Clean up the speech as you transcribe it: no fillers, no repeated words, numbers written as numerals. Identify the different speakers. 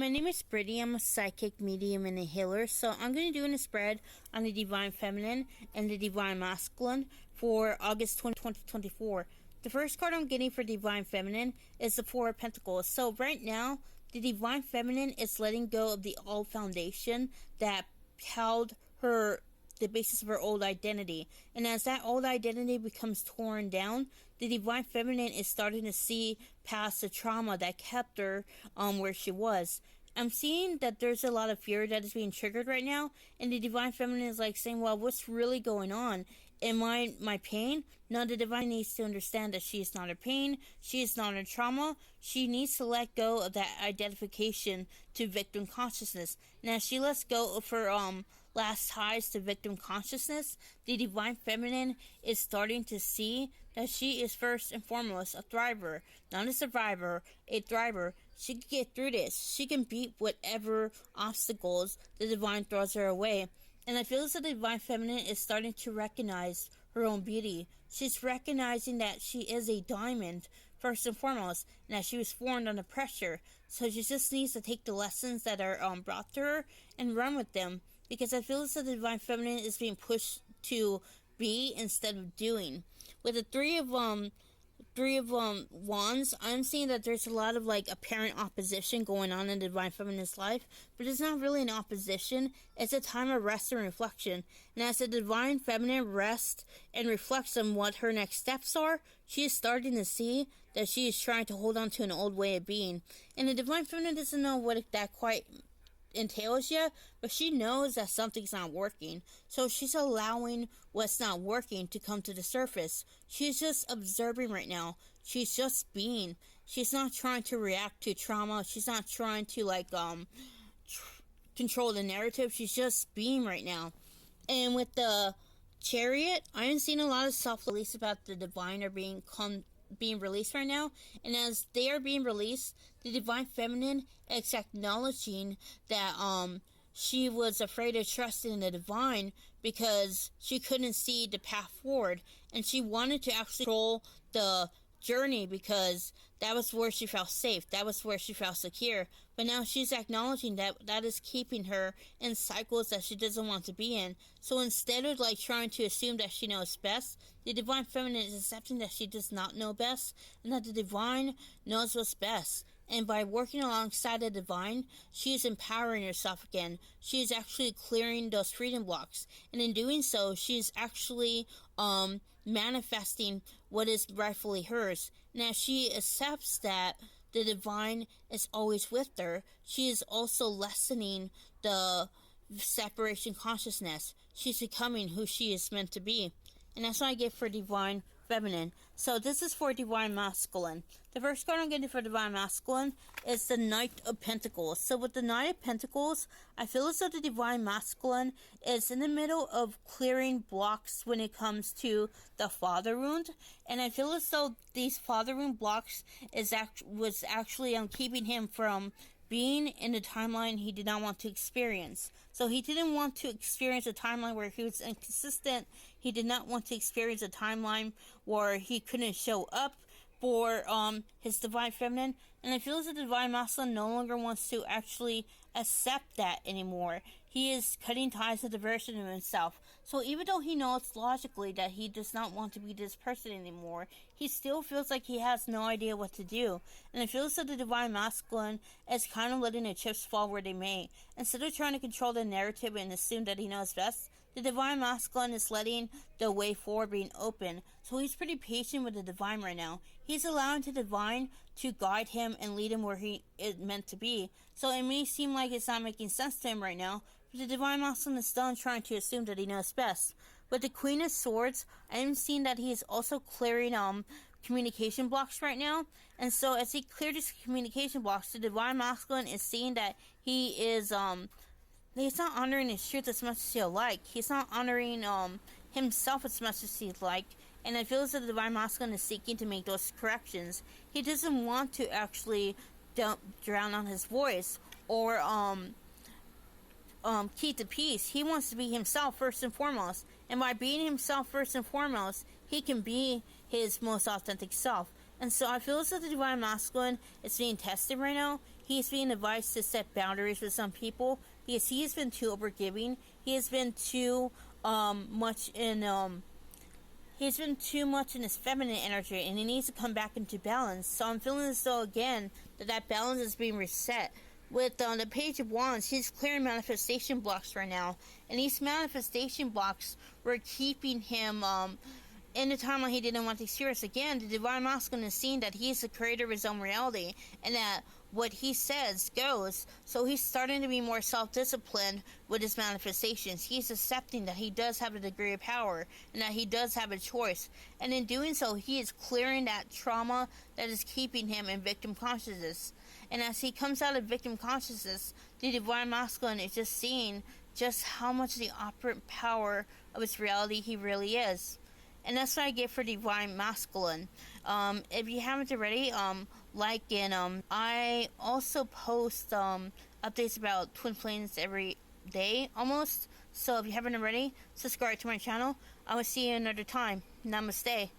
Speaker 1: my name is Brittany. I'm a psychic, medium, and a healer. So I'm going to do a spread on the Divine Feminine and the Divine Masculine for August 2024. The first card I'm getting for Divine Feminine is the Four of Pentacles. So right now, the Divine Feminine is letting go of the old foundation that held her, the basis of her old identity. And as that old identity becomes torn down, the Divine Feminine is starting to see past the trauma that kept her where she was. I'm seeing that there's a lot of fear that is being triggered right now, and the Divine Feminine is like saying, well, what's really going on? Am I my pain? No, the Divine needs to understand that she is not her pain, she is not her trauma. She needs to let go of that identification to victim consciousness. Now, she lets go of her last ties to victim consciousness. The Divine Feminine is starting to see that she is first and foremost a thriver, not a survivor, a thriver. She can get through this. She can beat whatever obstacles the Divine throws her away. And I feel as though the Divine Feminine is starting to recognize her own beauty. She's recognizing that she is a diamond, first and foremost, and that she was formed under pressure. So she just needs to take the lessons that are brought to her and run with them. Because I feel as though the Divine Feminine is being pushed to be instead of doing. With the Three of Wands, I'm seeing that there's a lot of apparent opposition going on in the Divine Feminine's life, but it's not really an opposition. It's a time of rest and reflection. And as the Divine Feminine rests and reflects on what her next steps are, she is starting to see that she is trying to hold on to an old way of being. And the Divine Feminine doesn't know what that quite entails yet, but she knows that something's not working, so she's allowing what's not working to come to the surface. She's just observing right now. She's just being. She's not trying to react to trauma. She's not trying to control the narrative. She's just being right now. And with the Chariot, I am seeing a lot of self-release about the Divine are being released right now, and as they are being released, the Divine Feminine is acknowledging that she was afraid of trusting in the Divine because she couldn't see the path forward, and she wanted to actually control the journey because that was where she felt safe, that was where she felt secure. But now she's acknowledging that that is keeping her in cycles that she doesn't want to be in. So instead of trying to assume that she knows best, the Divine Feminine is accepting that she does not know best, and that the Divine knows what's best. And by working alongside the Divine, she is empowering herself again. She is actually clearing those freedom blocks. And in doing so, she is actually manifesting what is rightfully hers. Now, she accepts that the Divine is always with her. She is also lessening the separation consciousness. She's becoming who she is meant to be. And that's what I get for Divine Feminine. So this is for Divine Masculine. The first card I'm getting for Divine Masculine is the Knight of Pentacles. So with the Knight of Pentacles, I feel as though the Divine Masculine is in the middle of clearing blocks when it comes to the father wound. And I feel as though these father wound blocks was actually keeping him from being in the timeline he did not want to experience. So he didn't want to experience a timeline where he was inconsistent. He did not want to experience a timeline where he couldn't show up for his Divine Feminine. And I feel as the Divine Masculine no longer wants to actually accept that anymore. He is cutting ties with the version of himself. So even though he knows logically that he does not want to be this person anymore, he still feels like he has no idea what to do. And it feels that the Divine Masculine is kind of letting the chips fall where they may. Instead of trying to control the narrative and assume that he knows best, the Divine Masculine is letting the way forward being open. So he's pretty patient with the Divine right now. He's allowing the Divine to guide him and lead him where he is meant to be. So it may seem like it's not making sense to him right now, but the Divine Masculine is still trying to assume that he knows best. With the Queen of Swords, I am seeing that he is also clearing communication blocks right now. And so as he cleared his communication blocks, the Divine Masculine is seeing that he is he's not honoring his truth as much as he'd like. He's not honoring himself as much as he'd like. And I feel as though the Divine Masculine is seeking to make those corrections. He doesn't want to actually drown out his voice or keep the peace. He wants to be himself first and foremost. And by being himself first and foremost, he can be his most authentic self. And so I feel as though the Divine Masculine is being tested right now. he's being advised to set boundaries with some people because he has been too overgiving. He has been too much in he's been too much in his feminine energy, and he needs to come back into balance. So I'm feeling as though again that balance is being reset. With the Page of Wands, he's clearing manifestation blocks right now, and these manifestation blocks were keeping him in the timeline he didn't want to experience. Again, the Divine Masculine is seeing that he is the creator of his own reality, and that what he says goes. So he's starting to be more self-disciplined with his manifestations. He's accepting that he does have a degree of power, and that he does have a choice. And in doing so, he is clearing that trauma that is keeping him in victim consciousness. And as he comes out of victim consciousness, the Divine Masculine is just seeing just how much the operant power of his reality he really is. And that's what I get for Divine Masculine. If you haven't already, like, and I also post updates about twin flames every day almost. So if you haven't already, subscribe to my channel. I will see you another time. Namaste.